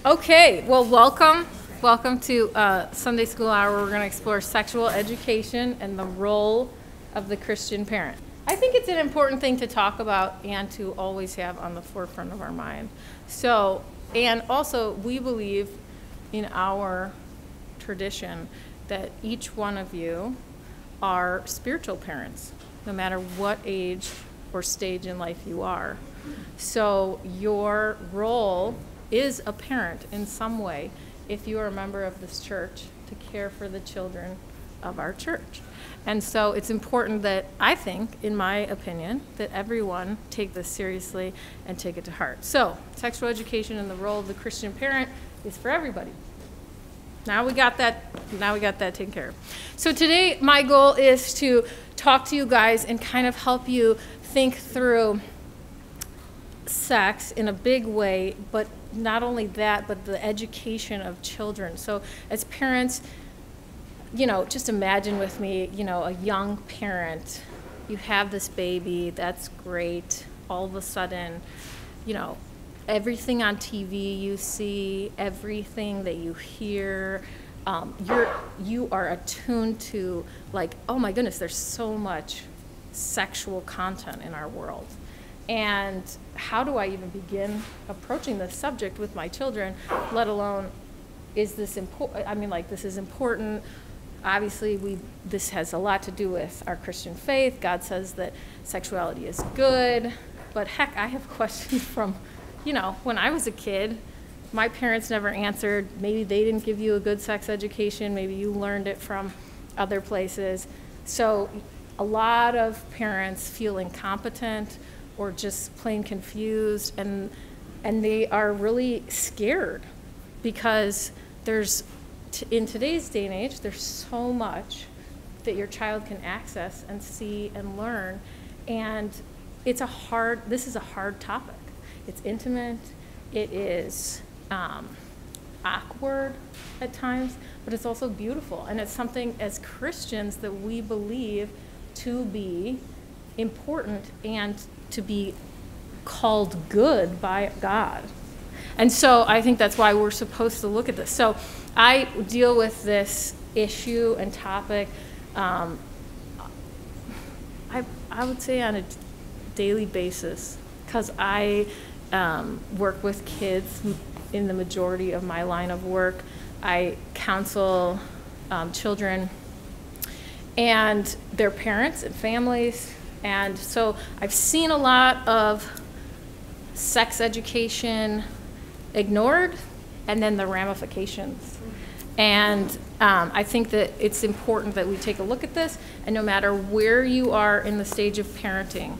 Okay, well, welcome. Welcome to Sunday School Hour. We're going to explore sexual education and the role of the Christian parent. I think it's an important thing to talk about and to always have on the forefront of our mind. So, and also, we believe in our tradition that each one of you are spiritual parents, no matter what age or stage in life you are. So your role is a parent in some way, if you are a member of this church, to care for the children of our church. And so it's important that, I think, in my opinion, that everyone take this seriously and take it to heart. So sexual education and the role of the Christian parent is for everybody. Now we got that taken care of. So today my goal is to talk to you guys and kind of help you think through sex in a big way, but not only that, but the education of children. So as parents, just imagine with me, a young parent, you have this baby, that's great. All of a sudden, everything on TV you see, everything that you hear, you are attuned to, like, oh my goodness, there's so much sexual content in our world. And how do I even begin approaching this subject with my children, let alone, is this important? This is important. Obviously, this has a lot to do with our Christian faith. God says that sexuality is good. But heck, I have questions from, when I was a kid, my parents never answered. Maybe they didn't give you a good sex education. Maybe you learned it from other places. So a lot of parents feel incompetent or just plain confused, and they are really scared because in today's day and age, there's so much that your child can access and see and learn, and this is a hard topic. It's intimate, it is awkward at times, but it's also beautiful, and it's something as Christians that we believe to be important and to be called good by God. And so I think that's why we're supposed to look at this. So I deal with this issue and topic, I would say on a daily basis, because I work with kids in the majority of my line of work. I counsel children and their parents and families. And so I've seen a lot of sex education ignored, and then the ramifications. And I think that it's important that we take a look at this, and no matter where you are in the stage of parenting,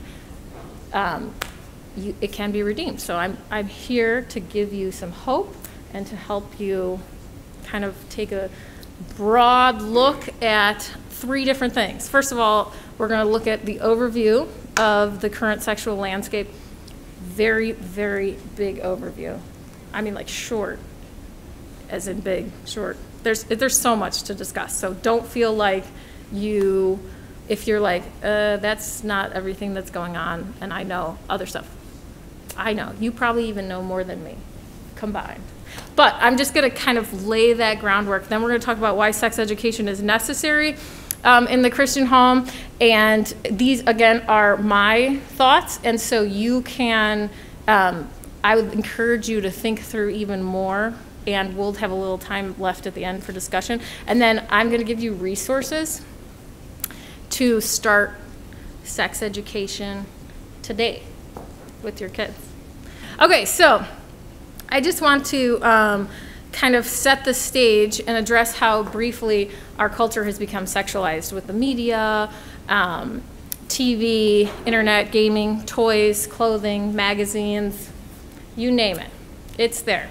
it can be redeemed. So I'm here to give you some hope and to help you kind of take a broad look at 3 different things. First of all, we're going to look at the overview of the current sexual landscape. Very, very big overview. I mean, like short, as in big, short. There's so much to discuss. So don't feel like if you're like, that's not everything that's going on, and I know other stuff. I know. You probably even know more than me combined. But I'm just going to kind of lay that groundwork. Then we're going to talk about why sex education is necessary in the Christian home. And these, again, are my thoughts. And so you can, I would encourage you to think through even more. And we'll have a little time left at the end for discussion. And then I'm going to give you resources to start sex education today with your kids. Okay, so I just want to kind of set the stage and address how briefly our culture has become sexualized with the media, TV, internet, gaming, toys, clothing, magazines, you name it. It's there.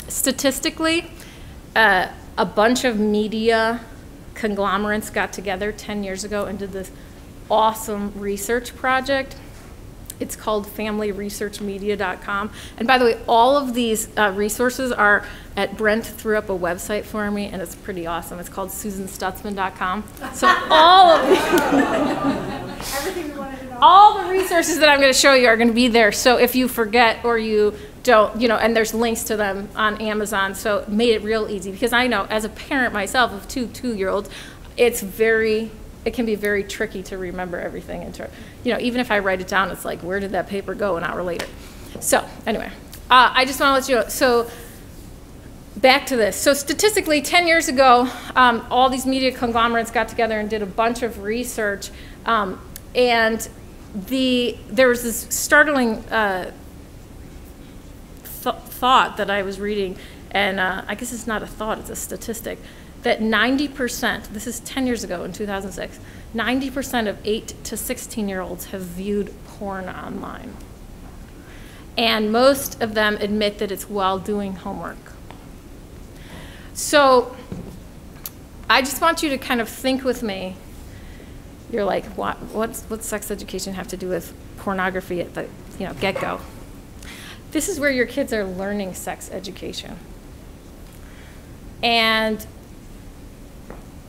Statistically, a bunch of media conglomerates got together 10 years ago and did this awesome research project. It's called FamilyResearchMedia.com. And by the way, all of these resources are Brent threw up a website for me, and it's pretty awesome. It's called SusanStutzman.com. So all of everything we wanted to know. All the resources that I'm going to show you are going to be there. So if you forget or you don't, you know, and there's links to them on Amazon, so it made it real easy. Because I know, as a parent myself of two 2-year-olds, it can be very tricky to remember everything. And you know, even if I write it down, it's like, where did that paper go an hour later? So anyway, I just want to let you know. So back to this. So statistically, 10 years ago, all these media conglomerates got together and did a bunch of research, and there was this startling thought that I was reading, and I guess it's not a thought, it's a statistic, that 90%, this is 10 years ago in 2006, 90% of 8 to 16-year-olds have viewed porn online. And most of them admit that it's while doing homework. So I just want you to kind of think with me. You're like, what's sex education have to do with pornography at the get-go? This is where your kids are learning sex education. And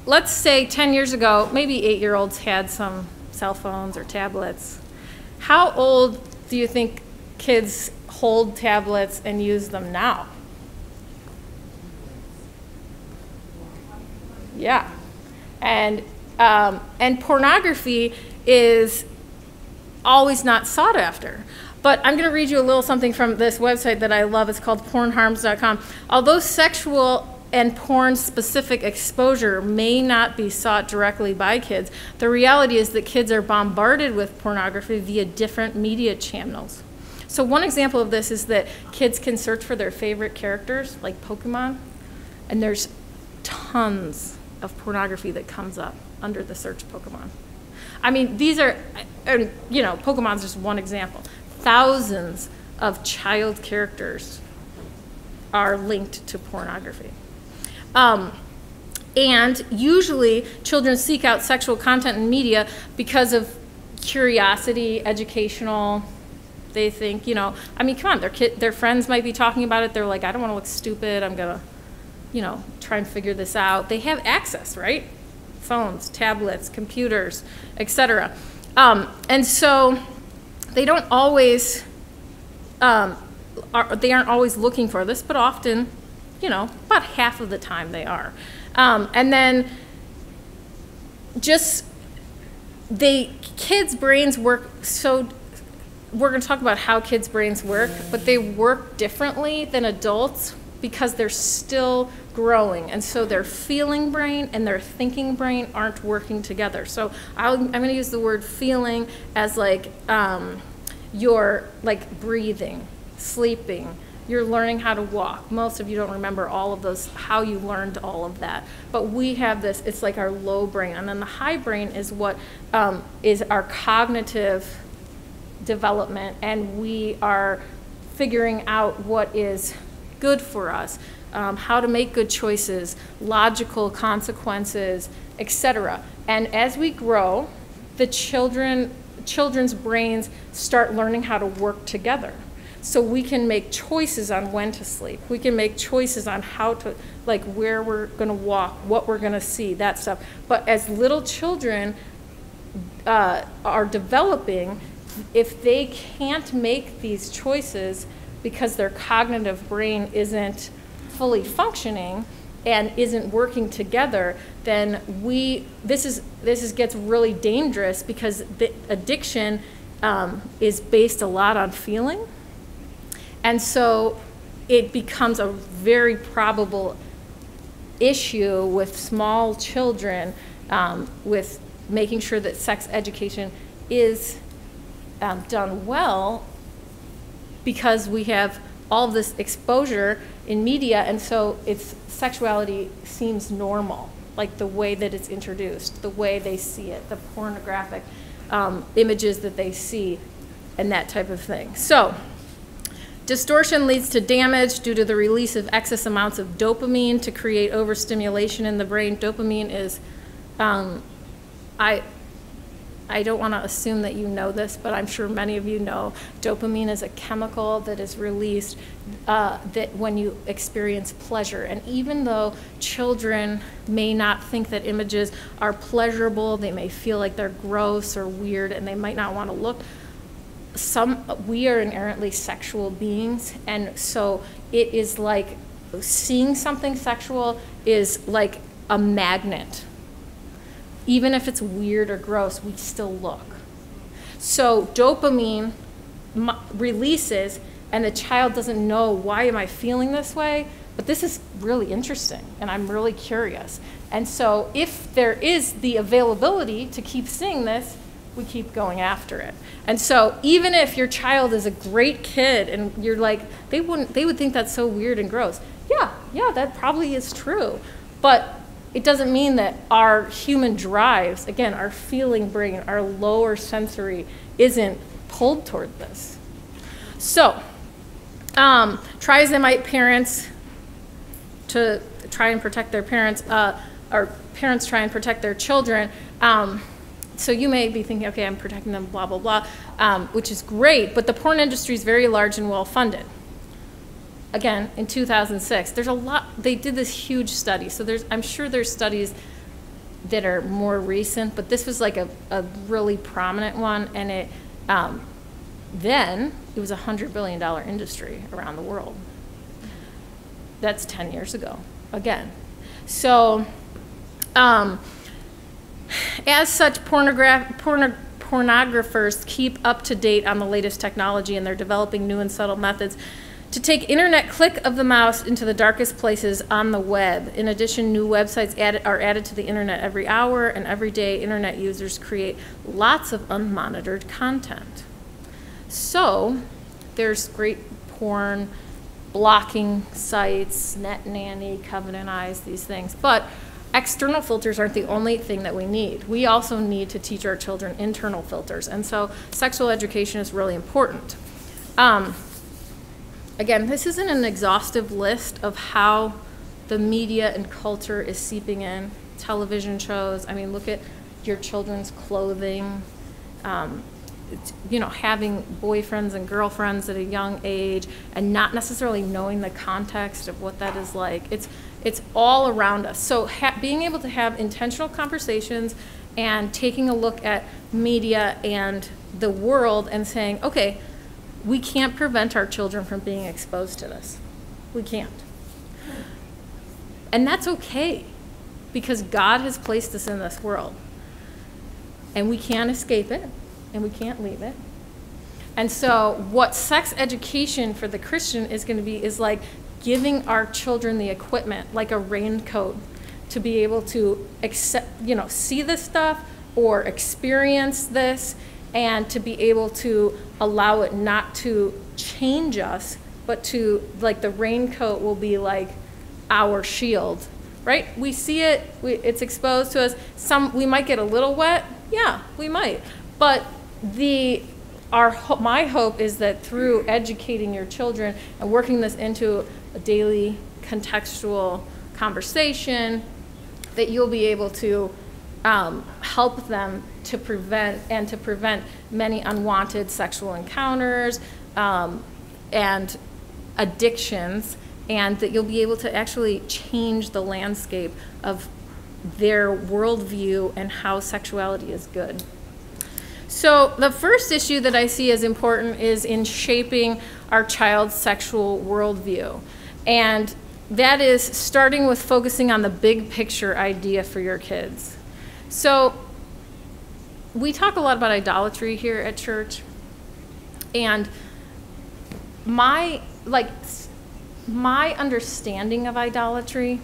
let's say 10 years ago, maybe 8-year-olds had some cell phones or tablets. How old do you think kids hold tablets and use them now? Yeah. And pornography is always not sought after. But I'm going to read you a little something from this website that I love. It's called pornharms.com. Although sexual and porn-specific exposure may not be sought directly by kids, the reality is that kids are bombarded with pornography via different media channels. So one example of this is that kids can search for their favorite characters, like Pokemon, and there's tons of pornography that comes up under the search Pokemon. I mean, these are, you know, Pokemon's just one example. Thousands of child characters are linked to pornography. And usually children seek out sexual content in media because of curiosity, educational. They think, you know, I mean, come on, their friends might be talking about it. They're like, I don't want to look stupid. I'm going to, you know, try and figure this out. They have access, right? Phones, tablets, computers, etc. And so they don't always, they aren't always looking for this, but often, you know, about half of the time they are. And then just kids' brains work so, we're going to talk about how kids' brains work, but they work differently than adults because they're still growing. And so their feeling brain and their thinking brain aren't working together. So I'm going to use the word feeling as like you're like breathing, sleeping, you're learning how to walk. Most of you don't remember all of those, how you learned all of that. But we have this, it's like our low brain. And then the high brain is what is our cognitive development, and we are figuring out what is good for us, how to make good choices, logical consequences, etc. And as we grow, the children's brains start learning how to work together. So we can make choices on when to sleep. We can make choices on how to, like where we're going to walk, what we're going to see, that stuff. But as little children are developing, if they can't make these choices because their cognitive brain isn't fully functioning and isn't working together, then this gets really dangerous because the addiction is based a lot on feeling. And so it becomes a very probable issue with small children with making sure that sex education is done well, because we have all of this exposure in media, and so sexuality seems normal, like the way that it's introduced, the way they see it, the pornographic images that they see, and that type of thing. So distortion leads to damage due to the release of excess amounts of dopamine to create overstimulation in the brain. Dopamine is, I don't want to assume that you know this, but I'm sure many of you know, dopamine is a chemical that is released that when you experience pleasure. And even though children may not think that images are pleasurable, they may feel like they're gross or weird, and they might not want to look, we are inherently sexual beings, and so it is like seeing something sexual is like a magnet. Even if it's weird or gross, we still look. So dopamine releases, and the child doesn't know, why am I feeling this way? But this is really interesting, and I'm really curious. And so if there is the availability to keep seeing this, we keep going after it. And so even if your child is a great kid and you're like, they would think that's so weird and gross. Yeah, that probably is true. But it doesn't mean that our human drives, again, our feeling brain, our lower sensory isn't pulled toward this. So triazomite parents to try and protect their parents, or parents try and protect their children. So you may be thinking, okay, I'm protecting them, blah, blah, blah, which is great, but the porn industry is very large and well-funded. Again, in 2006, there's a lot, they did this huge study, so I'm sure there's studies that are more recent, but this was like a really prominent one, and then it was a $100 billion industry around the world. That's 10 years ago, again. So, as such, pornographers keep up to date on the latest technology, and they're developing new and subtle methods to take internet click of the mouse into the darkest places on the web. In addition, new websites are added to the internet every hour, and every day internet users create lots of unmonitored content. So there's great porn blocking sites, Net Nanny, Covenant Eyes, these things. But external filters aren't the only thing that we need. We also need to teach our children internal filters. And so sexual education is really important. Again, this isn't an exhaustive list of how the media and culture is seeping in. Television shows, I mean, look at your children's clothing, having boyfriends and girlfriends at a young age and not necessarily knowing the context of what that is like. It's all around us. So being able to have intentional conversations and taking a look at media and the world and saying, okay, we can't prevent our children from being exposed to this. We can't. And that's okay, because God has placed us in this world. And we can't escape it, and we can't leave it. And so what sex education for the Christian is going to be is like giving our children the equipment, like a raincoat, to be able to see this stuff or experience this, and to be able to allow it not to change us, but to, like, the raincoat will be like our shield, right? We see it, it's exposed to us. We might get a little wet, yeah, we might. But my hope is that through educating your children and working this into a daily contextual conversation, that you'll be able to help them to prevent many unwanted sexual encounters and addictions, and that you'll be able to actually change the landscape of their worldview and how sexuality is good. So the first issue that I see as important is in shaping our child's sexual worldview. And that is starting with focusing on the big picture idea for your kids. So we talk a lot about idolatry here at church, and my understanding of idolatry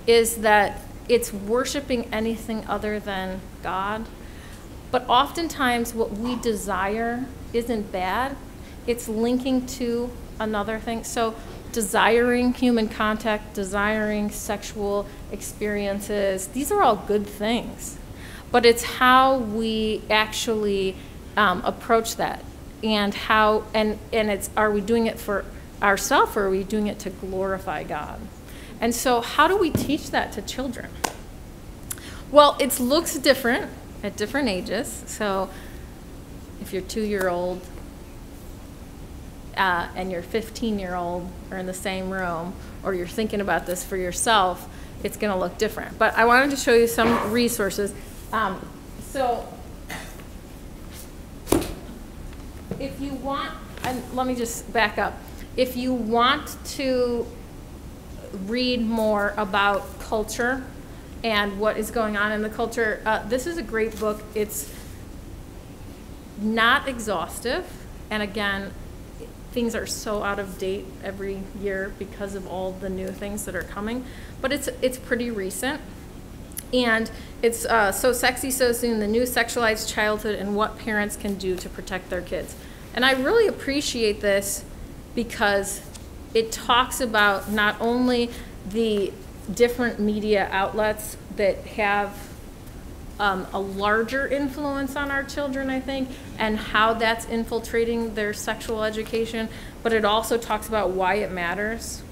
is that it's worshiping anything other than God. But oftentimes what we desire isn't bad. It's linking to another thing. So desiring human contact, desiring sexual experiences, these are all good things. But it's how we actually approach that, and how, and it's, are we doing it for ourselves, or are we doing it to glorify God? And so how do we teach that to children? Well, it looks different at different ages. So if your 2-year-old and your 15-year-old are in the same room, or you're thinking about this for yourself, it's going to look different. But I wanted to show you some resources. So if you want, and let me just back up. If you want to read more about culture and what is going on in the culture, this is a great book. It's not exhaustive, and again, things are so out of date every year because of all the new things that are coming, but it's pretty recent. And it's So Sexy, So Soon, The New Sexualized Childhood and What Parents Can Do to Protect Their Kids. And I really appreciate this because it talks about not only the different media outlets that have a larger influence on our children, I think, and how that's infiltrating their sexual education, but it also talks about why it matters,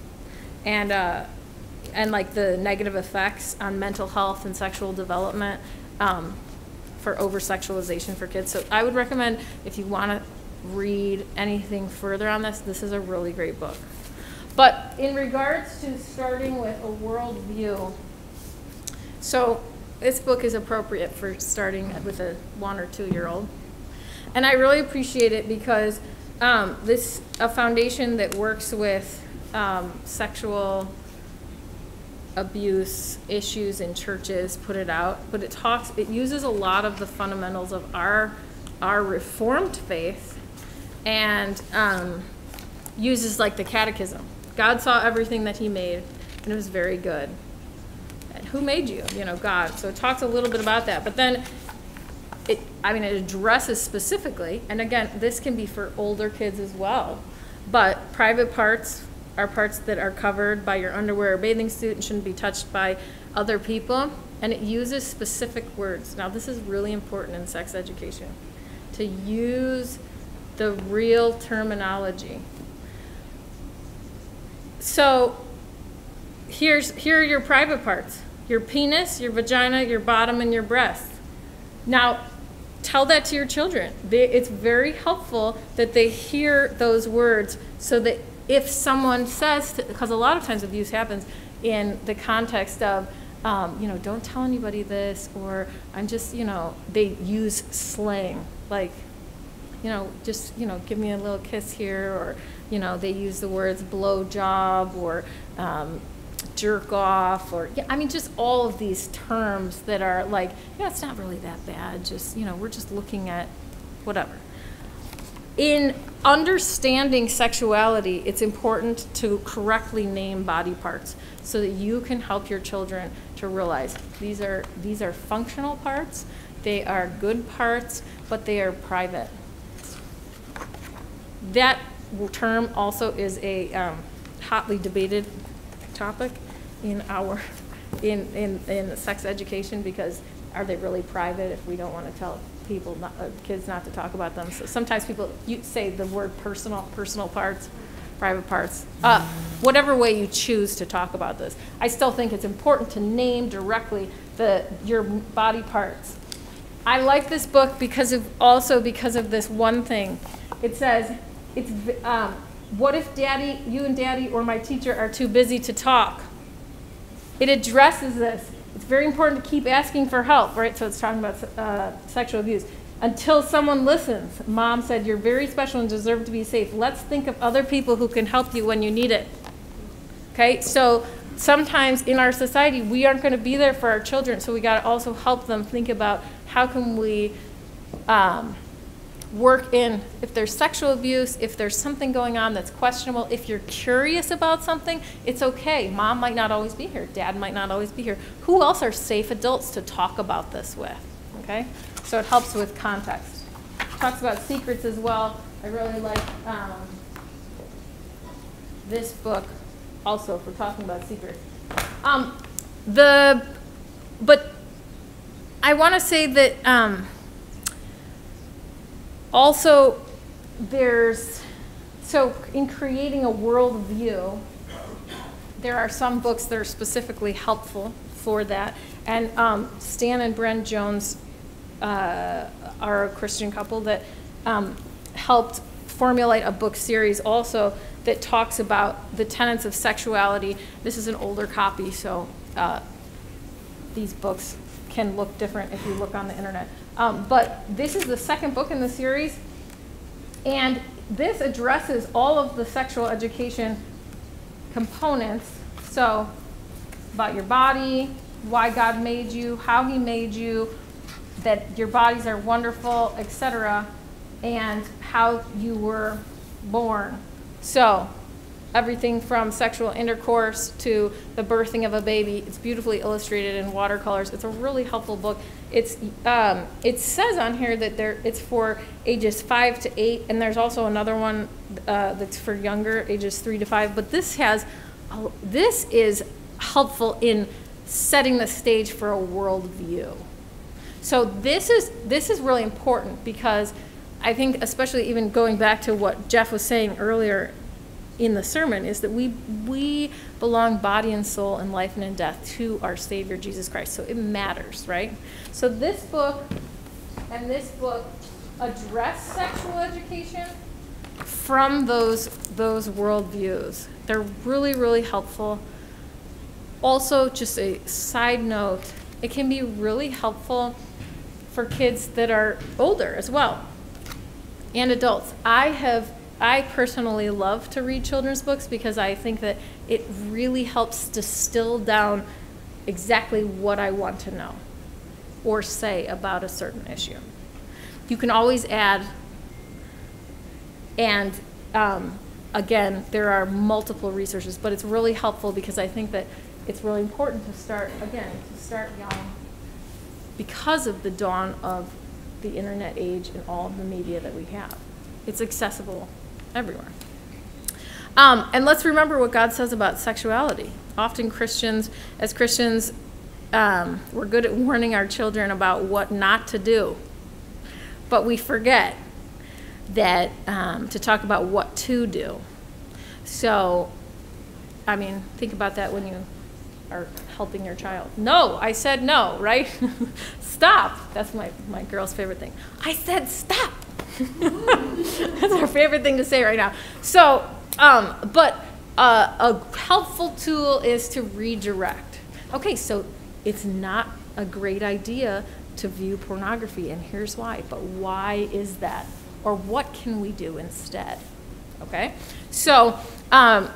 and like the negative effects on mental health and sexual development for over-sexualization for kids. So I would recommend, if you want to read anything further on this, this is a really great book. But in regards to starting with a worldview, so this book is appropriate for starting with a 1 or 2 year old. And I really appreciate it because this a foundation that works with sexual abuse issues in churches put it out, but it uses a lot of the fundamentals of our Reformed faith, and uses like the catechism. God saw everything that he made, and it was very good. And who made you? You know, God. So it talks a little bit about that, but then it addresses specifically, and again, this can be for older kids as well, but private parts are parts that are covered by your underwear or bathing suit and shouldn't be touched by other people, and it uses specific words. Now, this is really important in sex education, to use the real terminology. So here are your private parts: your penis, your vagina, your bottom, and your breast. Now, tell that to your children. It's very helpful that they hear those words, so that if someone says, because a lot of times abuse happens in the context of, don't tell anybody this, or I'm just, they use slang, like, just, give me a little kiss here, or, they use the words blow job, or jerk off, or, just all of these terms that are like, it's not really that bad, just, we're just looking at whatever. In understanding sexuality, it's important to correctly name body parts so that you can help your children to realize these are functional parts, they are good parts, but they are private. That term also is a hotly debated topic in sex education, because are they really private if we don't want to tell kids not to talk about them? So sometimes you say the word personal parts, private parts, whatever way you choose to talk about this. I still think it's important to name directly your body parts. I like this book because of this one thing. It says, what if you and daddy or my teacher are too busy to talk? It addresses this. It's very important to keep asking for help, right? So it's talking about sexual abuse. Until someone listens. Mom said, you're very special and deserve to be safe. Let's think of other people who can help you when you need it. Okay, so sometimes in our society, we aren't going to be there for our children, so we got to also help them think about how can we work in, if there's sexual abuse, if there's something going on that's questionable, if you're curious about something, it's okay. Mom might not always be here. Dad might not always be here. Who else are safe adults to talk about this with? Okay? So it helps with context. It talks about secrets as well. I really like this book also for talking about secrets. But I want to say that also so in creating a worldview, there are some books that are specifically helpful for that. And Stan and Bren Jones are a Christian couple that helped formulate a book series also that talks about the tenets of sexuality. This is an older copy, so these books can look different if you look on the internet. But this is the second book in the series, And this addresses all of the sexual education components. So about your body, why God made you, how he made you, that your bodies are wonderful, etc., and how you were born. So everything from sexual intercourse to the birthing of a baby. It's beautifully illustrated in watercolors. It's a really helpful book. It says on here that it's for ages 5 to 8, and there's also another one that's for younger, ages 3 to 5. But this is helpful in setting the stage for a worldview. So this is really important, because I think, especially even going back to what Jeff was saying earlier in the sermon, is that we belong body and soul and life and in death to our Savior Jesus Christ. So it matters, right? So this book and this book address sexual education from those worldviews. They're really, really helpful. Also, just a side note, it can be really helpful for kids that are older as well, and adults. I personally love to read children's books because I think that it really helps distill down exactly what I want to know or say about a certain issue. You can always add, and again, there are multiple resources, but it's really helpful because I think that it's really important to start young, because of the dawn of the internet age and all of the media that we have. It's accessible everywhere. And let's remember what God says about sexuality. Often as Christians, we're good at warning our children about what not to do, but we forget that to talk about what to do. So, I mean, think about that when you are helping your child. No, I said no, right? Stop. That's my girl's favorite thing. I said stop. That's our favorite thing to say right now. So, but a helpful tool is to redirect. Okay, so it's not a great idea to view pornography, and here's why. But why is that? Or what can we do instead? Okay, so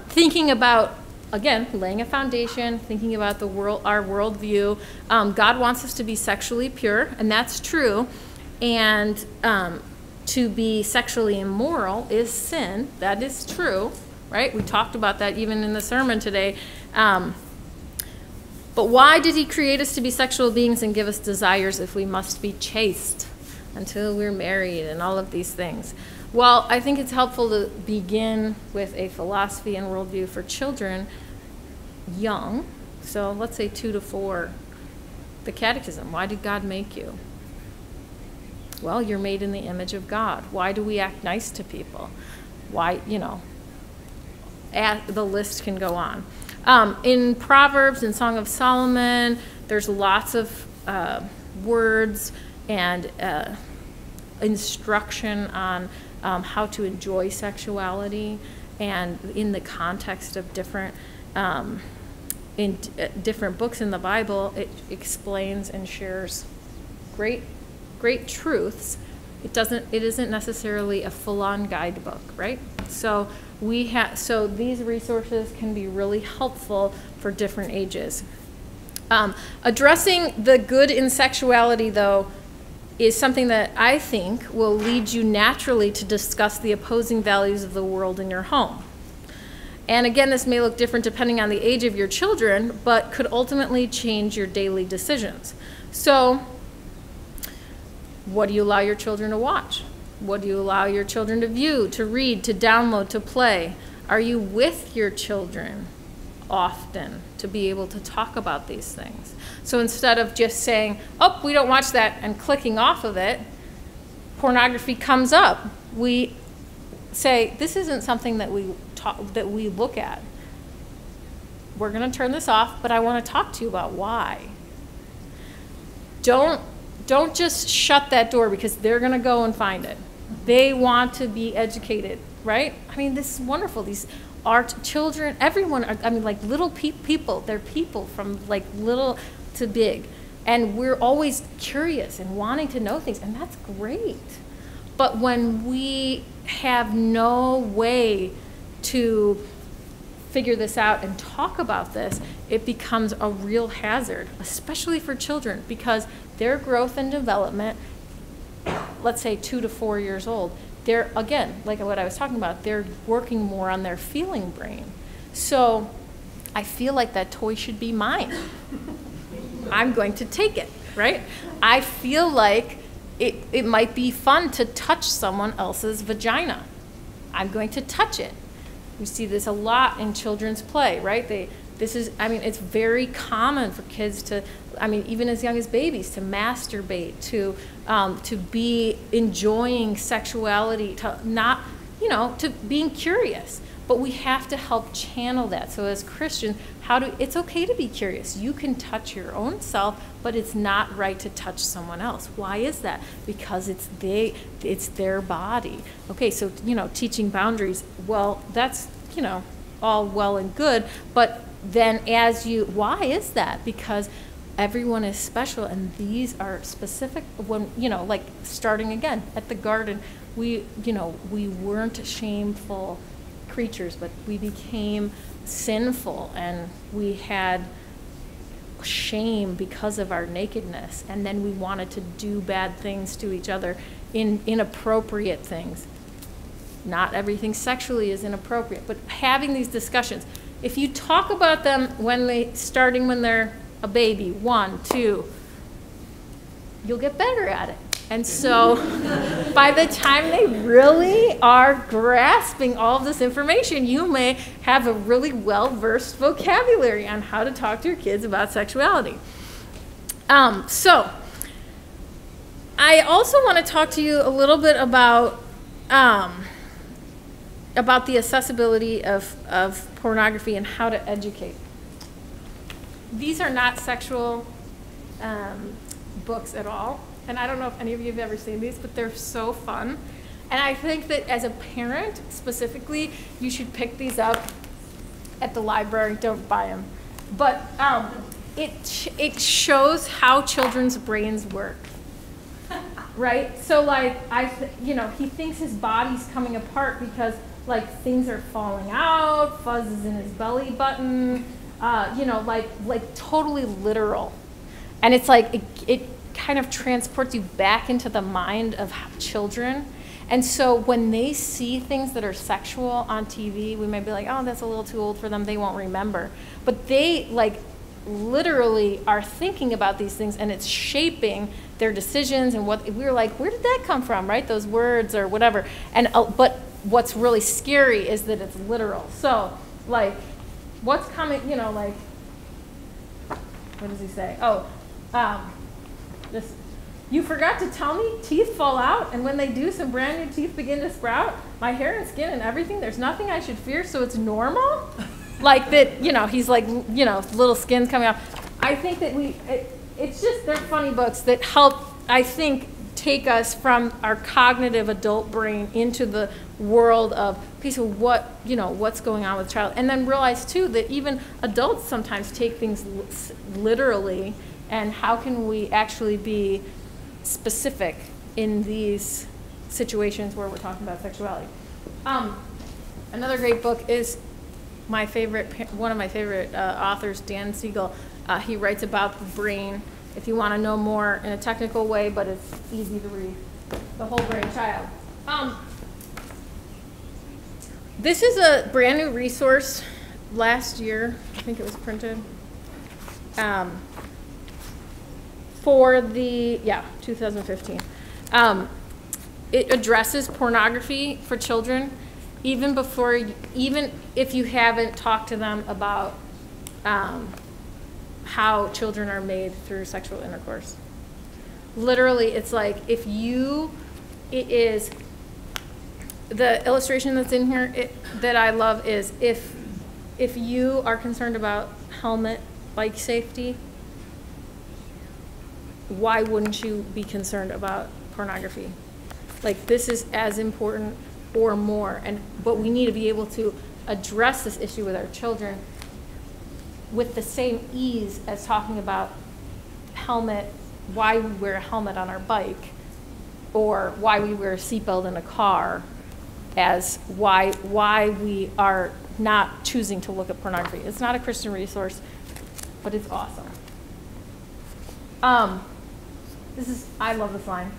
thinking about, again, laying a foundation, thinking about the world, our worldview. God wants us to be sexually pure, and that's true. And to be sexually immoral is sin. That is true, right? We talked about that even in the sermon today. But why did he create us to be sexual beings and give us desires if we must be chaste until we're married and all of these things? Well, I think it's helpful to begin with a philosophy and worldview for children young. So let's say 2 to 4. The catechism. Why did God make you? Well, you're made in the image of God. Why do we act nice to people? Why, the list can go on. In Proverbs and Song of Solomon, there's lots of words and instruction on how to enjoy sexuality, and in the context of different different books in the Bible, it explains and shares great truths. It isn't necessarily a full-on guidebook, right? So these resources can be really helpful for different ages. Addressing the good in sexuality, though, is something that I think will lead you naturally to discuss the opposing values of the world in your home. And again, this may look different depending on the age of your children, but could ultimately change your daily decisions. So, what do you allow your children to watch? What do you allow your children to view, to read, to download, to play? Are you with your children often to be able to talk about these things? So instead of just saying, oh, we don't watch that, and clicking off of it, pornography comes up. We say, this isn't something that we look at. We're going to turn this off, but I want to talk to you about why. Don't just shut that door because they're going to go and find it. They want to be educated, right? I mean, this is wonderful. These art children, everyone, like little people, they're people from like little to big. And we're always curious and wanting to know things, and that's great. But when we have no way to figure this out and talk about this, it becomes a real hazard, especially for children, because their growth and development, let's say 2 to 4 years old, they're, again, like what I was talking about, they're working more on their feeling brain. So I feel like that toy should be mine. I'm going to take it, right? I feel like it might be fun to touch someone else's vagina. I'm going to touch it. We see this a lot in children's play, right? It's very common for kids to, even as young as babies, to masturbate, to be enjoying sexuality, to being curious. But we have to help channel that. So as Christians, it's okay to be curious. You can touch your own self, but it's not right to touch someone else. Why is that? Because it's their body. Okay, so, teaching boundaries, well, that's, all well and good, but then why is that? Because everyone is special, and these are specific. When, like starting again at the garden, we weren't shameful creatures, but we became sinful, and we had shame because of our nakedness, and then we wanted to do bad things to each other, inappropriate things. Not everything sexually is inappropriate, but having these discussions, if you talk about them starting when they're a baby, 1, 2, you'll get better at it. And so by the time they really are grasping all of this information, you may have a really well-versed vocabulary on how to talk to your kids about sexuality. So I also want to talk to you a little bit about the accessibility of pornography and how to educate. These are not sexual books at all. And I don't know if any of you have ever seen these, but they're so fun. And I think that as a parent, specifically, you should pick these up at the library. Don't buy them. But it shows how children's brains work, right? So, like, he thinks his body's coming apart because, like, things are falling out, fuzz is in his belly button, like totally literal. And it's like, it kind of transports you back into the mind of children. And so when they see things that are sexual on TV, we might be like, oh, that's a little too old for them, they won't remember. But they, like, literally are thinking about these things, and it's shaping their decisions, and we're like, where did that come from, right? Those words or whatever. And but what's really scary is that it's literal. So, like, what's coming, like, what does he say? Oh, you forgot to tell me teeth fall out, and when they do, some brand new teeth begin to sprout. My hair and skin and everything, there's nothing I should fear, so it's normal? Like that, he's like, little skin's coming out. I think that it's just, they're funny books that help, I think, take us from our cognitive adult brain into the world of, okay, so what's going on with the child? And then realize, too, that even adults sometimes take things literally, and how can we actually be specific in these situations where we're talking about sexuality. Another great book is one of my favorite authors, Dan Siegel. He writes about the brain, if you want to know more in a technical way, but it's easy to read. The Whole Brain Child. This is a brand new resource last year. I think it was printed. For 2015. It addresses pornography for children even if you haven't talked to them about how children are made through sexual intercourse. Literally, it's like the illustration that's in here that I love is if you are concerned about helmet, bike safety, why wouldn't you be concerned about pornography? Like, this is as important or more, but we need to be able to address this issue with our children with the same ease as talking about helmet, why we wear a helmet on our bike, or why we wear a seatbelt in a car as why we are not choosing to look at pornography. It's not a Christian resource, but it's awesome. I love this line.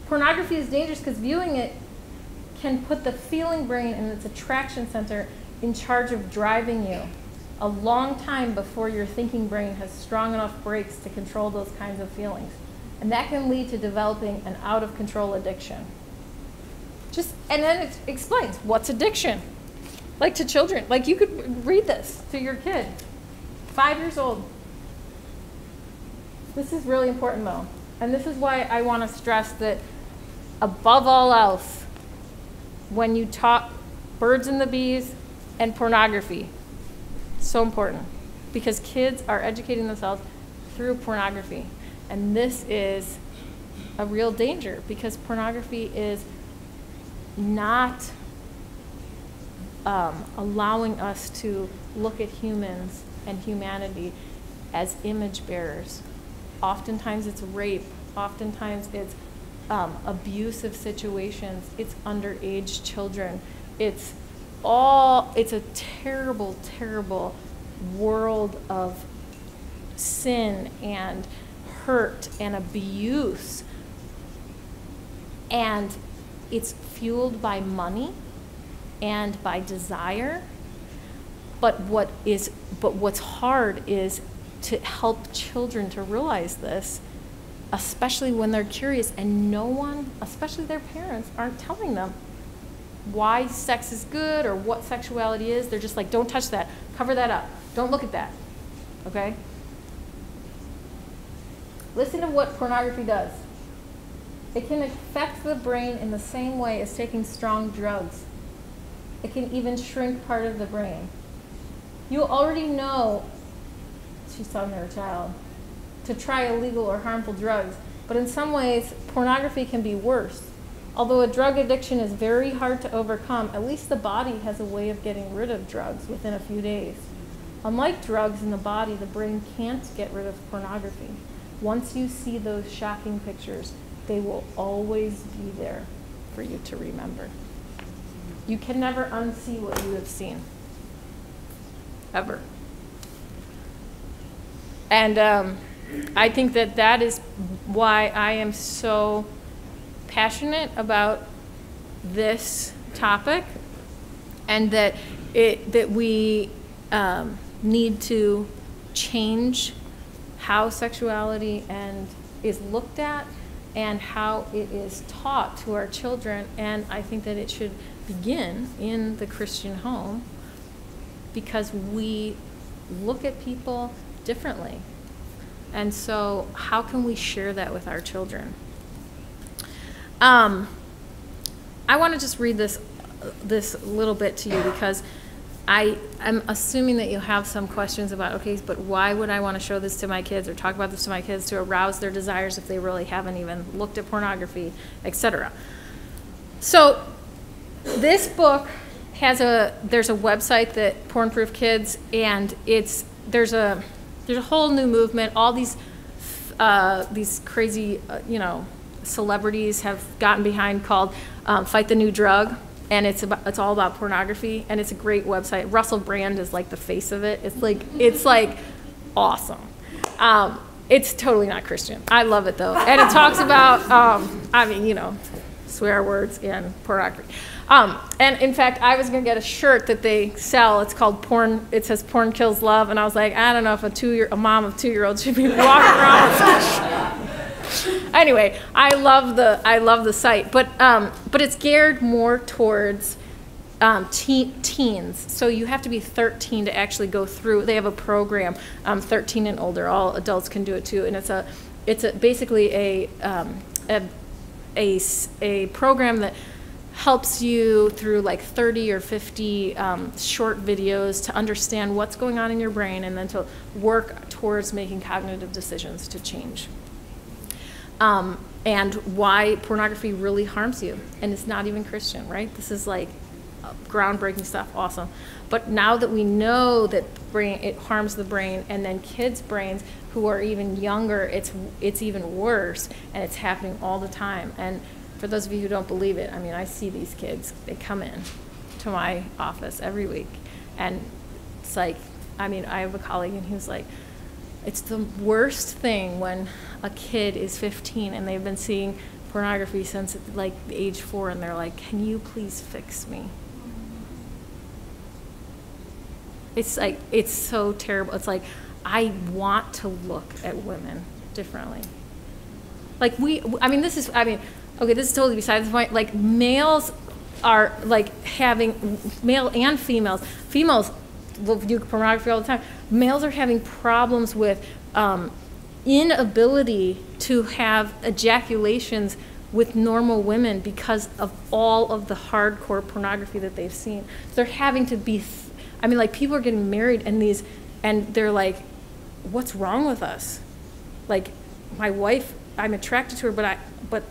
Pornography is dangerous because viewing it can put the feeling brain and its attraction center in charge of driving you a long time before your thinking brain has strong enough brakes to control those kinds of feelings. And that can lead to developing an out-of-control addiction. And then it explains what's addiction. Like to children. Like you could read this to your kid, 5 years old. This is really important though. And this is why I want to stress that above all else, when you talk birds and the bees and pornography, so important. Because kids are educating themselves through pornography. And this is a real danger because pornography is not allowing us to look at humans and humanity as image bearers. Oftentimes it's rape, oftentimes it's abusive situations, it's underage children, it's a terrible, terrible world of sin and hurt and abuse, and it's fueled by money and by desire. But what's hard is to help children to realize this, especially when they're curious and no one, especially their parents, aren't telling them why sex is good or what sexuality is. They're just like, don't touch that, cover that up, don't look at that, okay? Listen to what pornography does. It can affect the brain in the same way as taking strong drugs. It can even shrink part of the brain. You already know, she's talking to her child, to try illegal or harmful drugs, but in some ways, pornography can be worse. Although a drug addiction is very hard to overcome, at least the body has a way of getting rid of drugs within a few days. Unlike drugs in the body, the brain can't get rid of pornography. Once you see those shocking pictures, they will always be there for you to remember. You can never unsee what you have seen, ever. And I think that is why I am so passionate about this topic, and that we need to change how sexuality is looked at and how it is taught to our children. And I think that it should begin in the Christian home, because we look at people differently. And so how can we share that with our children? I want to just read this little bit to you, because I'm assuming that you'll have some questions about, okay, but why would I want to show this to my kids or talk about this to my kids to arouse their desires if they really haven't even looked at pornography, etc. So this book there's a website that Porn Proof Kids, and there's a whole new movement. All these crazy celebrities have gotten behind, called Fight the New Drug. And it's all about pornography, and it's a great website. Russell Brand is like the face of it. It's like awesome. It's totally not Christian. I love it though, and it talks about swear words and pornography. And in fact, I was gonna get a shirt that they sell. It's called Porn. It says "Porn Kills Love," and I was like, I don't know if a mom of 2-year-olds should be walking around with such. Anyway, I love the site, but it's geared more towards teens. So you have to be 13 to actually go through. They have a program, 13 and older. All adults can do it too, and it's basically a program that helps you through like 30 or 50 short videos to understand what's going on in your brain, and then to work towards making cognitive decisions to change. And why pornography really harms you. And it's not even Christian, right? This is like groundbreaking stuff, awesome. But now that we know that it harms the brain, and then kids' brains who are even younger, it's even worse, and it's happening all the time. And for those of you who don't believe it, I mean, I see these kids, they come in to my office every week, and it's like, I mean, I have a colleague, and he was like, it's the worst thing when a kid is 15 and they've been seeing pornography since like age 4, and they're like, can you please fix me? It's like, it's so terrible. It's like, I want to look at women differently. Like okay, this is totally besides the point. Like, males are like having, male and females will view pornography all the time. Males are having problems with inability to have ejaculations with normal women because of all of the hardcore pornography that they've seen. They're having to be, like, people are getting married and they're like, what's wrong with us? Like, my wife, I'm attracted to her, but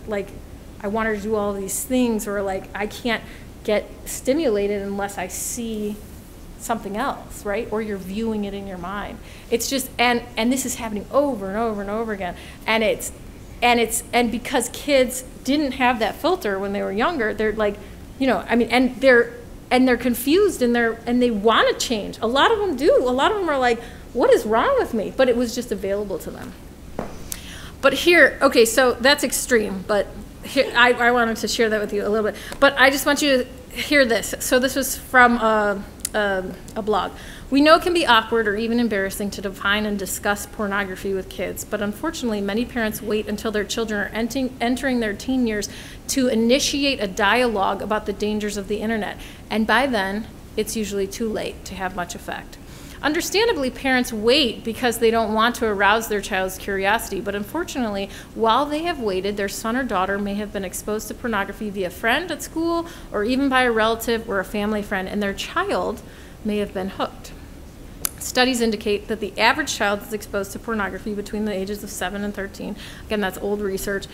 I want her to do all these things, or like, I can't get stimulated unless I see something else, right? Or you're viewing it in your mind. It's just, and this is happening over and over and over again. And because kids didn't have that filter when they were younger, they're like, and they're confused, and they want to change. A lot of them do. A lot of them are like, what is wrong with me? But it was just available to them. But here, okay, so that's extreme, but here, I wanted to share that with you a little bit. But I just want you to hear this. So this was from a blog. We know it can be awkward or even embarrassing to define and discuss pornography with kids, but unfortunately many parents wait until their children are entering their teen years to initiate a dialogue about the dangers of the internet, and by then it's usually too late to have much effect. Understandably, parents wait because they don't want to arouse their child's curiosity, but unfortunately, while they have waited, their son or daughter may have been exposed to pornography via a friend at school, or even by a relative or a family friend, and their child may have been hooked. Studies indicate that the average child is exposed to pornography between the ages of 7 and 13. Again, that's old research.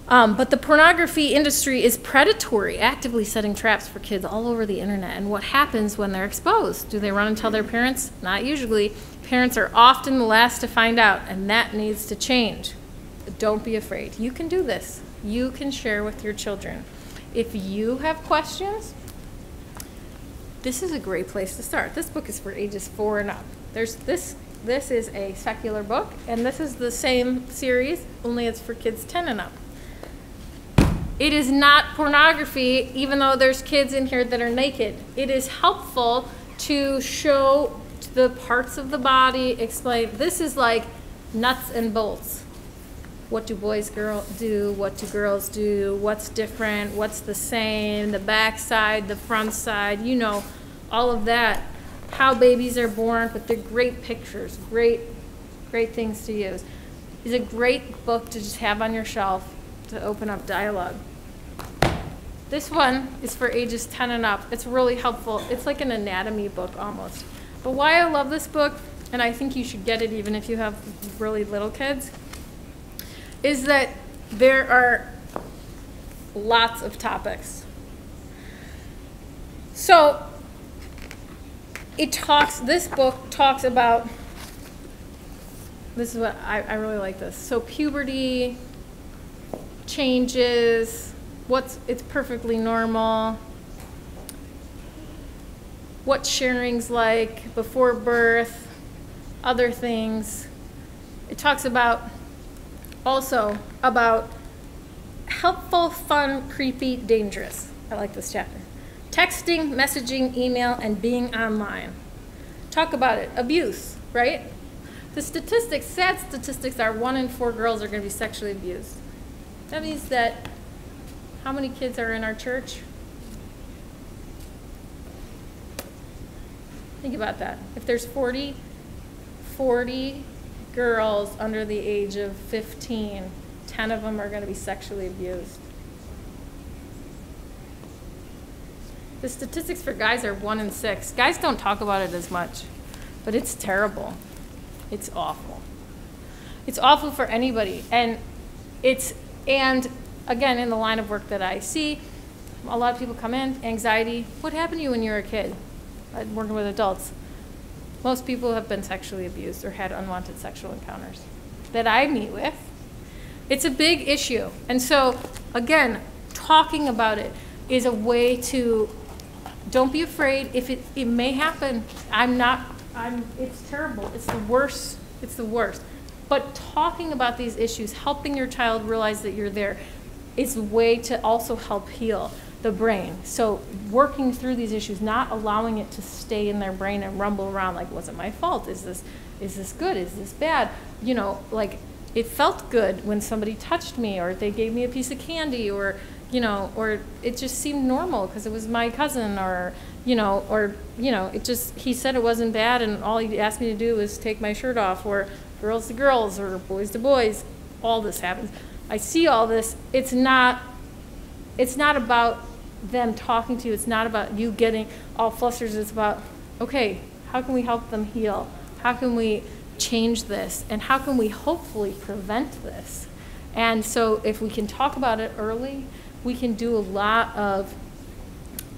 But the pornography industry is predatory, actively setting traps for kids all over the internet. And what happens when they're exposed? Do they run and tell their parents? Not usually. Parents are often the last to find out, and that needs to change. Don't be afraid. You can do this. You can share with your children. If you have questions, this is a great place to start. This book is for ages 4 and up. This is a secular book, and this is the same series, only it's for kids 10 and up. It is not pornography, even though there's kids in here that are naked. It is helpful to show the parts of the body, explain. This is like nuts and bolts. What do boys do? What do girls do? What's different? What's the same? The back side, the front side, all of that. How babies are born, but they're great pictures, great things to use. It's a great book to just have on your shelf to open up dialogue. This one is for ages 10 and up. It's really helpful. It's like an anatomy book almost. But why I love this book, and I think you should get it even if you have really little kids, is that there are lots of topics. So this book talks about, this is what I really like this. So puberty, changes, it's perfectly normal, what sharing's like before birth, other things. It talks also about helpful, fun, creepy, dangerous. I like this chapter. Texting, messaging, email, and being online. Talk about it. Abuse, right? The statistics, sad statistics are 1 in 4 girls are going to be sexually abused. That means that, how many kids are in our church? Think about that. If there's 40 girls under the age of 15, 10 of them are going to be sexually abused. The statistics for guys are 1 in 6. Guys don't talk about it as much, but it's terrible. It's awful. It's awful for anybody. And again, in the line of work that I see, a lot of people come in, anxiety. What happened to you when you were a kid? Working with adults. Most people have been sexually abused or had unwanted sexual encounters that I meet with. It's a big issue. And so, again, talking about it is a way to, don't be afraid. If it may happen, it's terrible. It's the worst. It's the worst. But talking about these issues, helping your child realize that you're there, is a way to also help heal the brain. So working through these issues, not allowing it to stay in their brain and rumble around like, was it my fault? Is this good? Is this bad? You know, like, it felt good when somebody touched me, or they gave me a piece of candy, or it just seemed normal because it was my cousin, or it just, he said it wasn't bad, and all he asked me to do was take my shirt off, or girls to girls, or boys to boys. All this happens. I see all this. It's not about them talking to you. It's not about you getting all flustered. It's about, okay, how can we help them heal? How can we change this? And how can we hopefully prevent this? And so if we can talk about it early, we can do a lot of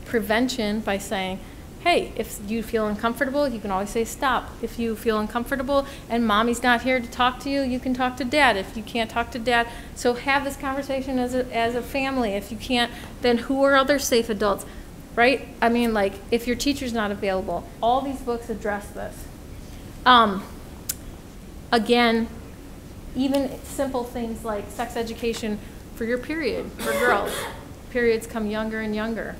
prevention by saying, hey, if you feel uncomfortable, you can always say stop. If you feel uncomfortable and mommy's not here to talk to you, you can talk to dad. If you can't talk to dad, so have this conversation as a family. If you can't, then who are other safe adults, right? I mean, like, if your teacher's not available, all these books address this. Again, even simple things like sex education for your period, for girls. Periods come younger and younger.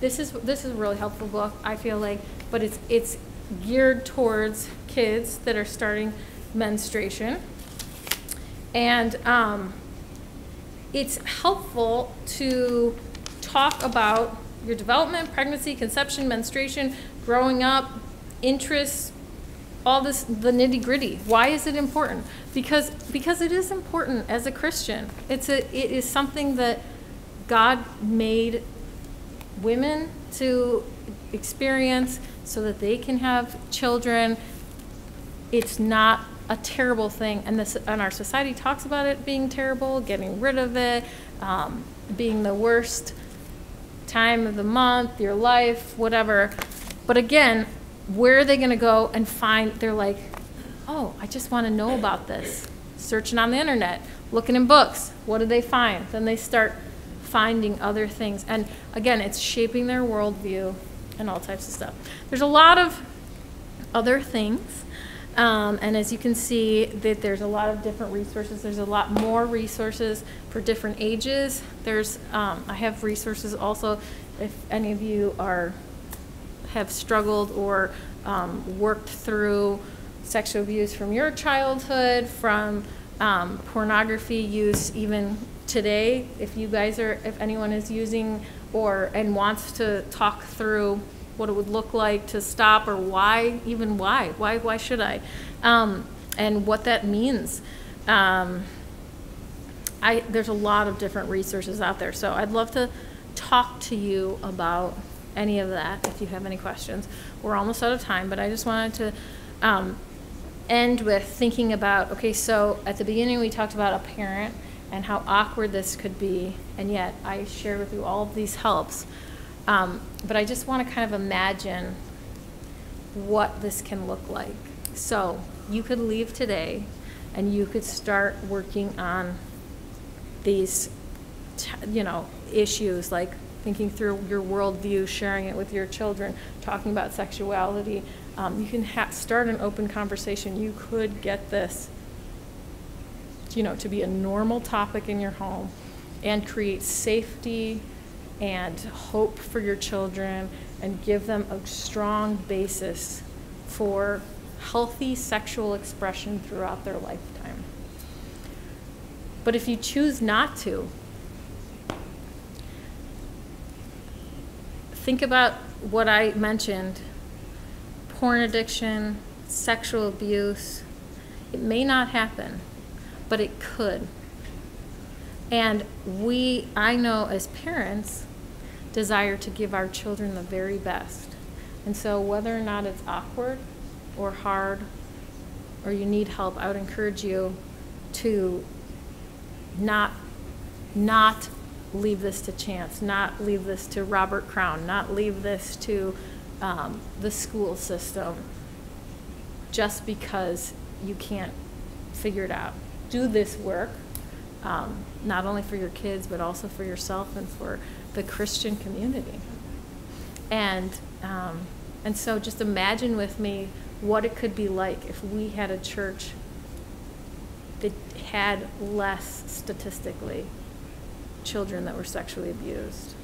This is a really helpful book, I feel like, but it's geared towards kids that are starting menstruation. And it's helpful to talk about your development, pregnancy, conception, menstruation, growing up, interests, all this, the nitty-gritty. Why is it important? Because it is important as a Christian. It is something that God made women to experience so that they can have children. It's not a terrible thing, and our society talks about it being terrible, getting rid of it, being the worst time of the month, your life, whatever. But again, where are they going to go and find? They're like, oh, I just want to know about this. Searching on the internet, looking in books. What do they find? Then they start finding other things. And again, it's shaping their worldview and all types of stuff. There's a lot of other things. And as you can see, that there's a lot of different resources. There's a lot more resources for different ages. I have resources also if any of you have struggled or worked through sexual abuse from your childhood, from pornography use even today. If anyone is using and wants to talk through what it would look like to stop, or why should I, and what that means. There's a lot of different resources out there, so I'd love to talk to you about any of that if you have any questions. We're almost out of time, but I just wanted to end with thinking about, okay, so at the beginning we talked about a parent and how awkward this could be, and yet I shared with you all of these helps. But I just want to kind of imagine what this can look like. So you could leave today and you could start working on these, issues, like thinking through your worldview, sharing it with your children, talking about sexuality. You can start an open conversation. You could get this, to be a normal topic in your home and create safety and hope for your children and give them a strong basis for healthy sexual expression throughout their lifetime. But if you choose not to, think about what I mentioned: porn addiction, sexual abuse. It may not happen, but it could. And I know as parents, desire to give our children the very best. And so whether or not it's awkward or hard or you need help, I would encourage you to not leave this to chance, not leave this to Robert Crown, not leave this to the school system just because you can't figure it out. Do this work, not only for your kids, but also for yourself and for the Christian community. And so just imagine with me what it could be like if we had a church that had less, statistically, children that were sexually abused.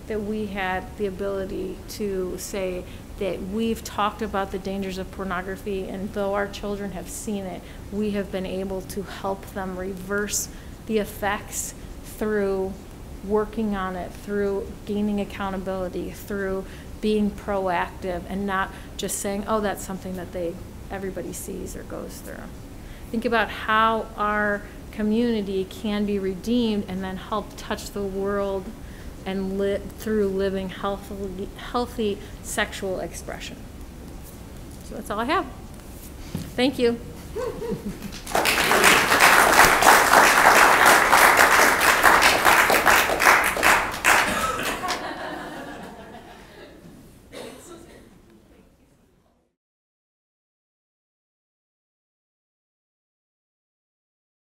That we had the ability to say that we've talked about the dangers of pornography, and though our children have seen it, we have been able to help them reverse the effects through working on it, through gaining accountability, through being proactive, and not just saying, oh, that's something that everybody sees or goes through. Think about how our community can be redeemed and then help touch the world and through living healthy sexual expression. So that's all I have. Thank you.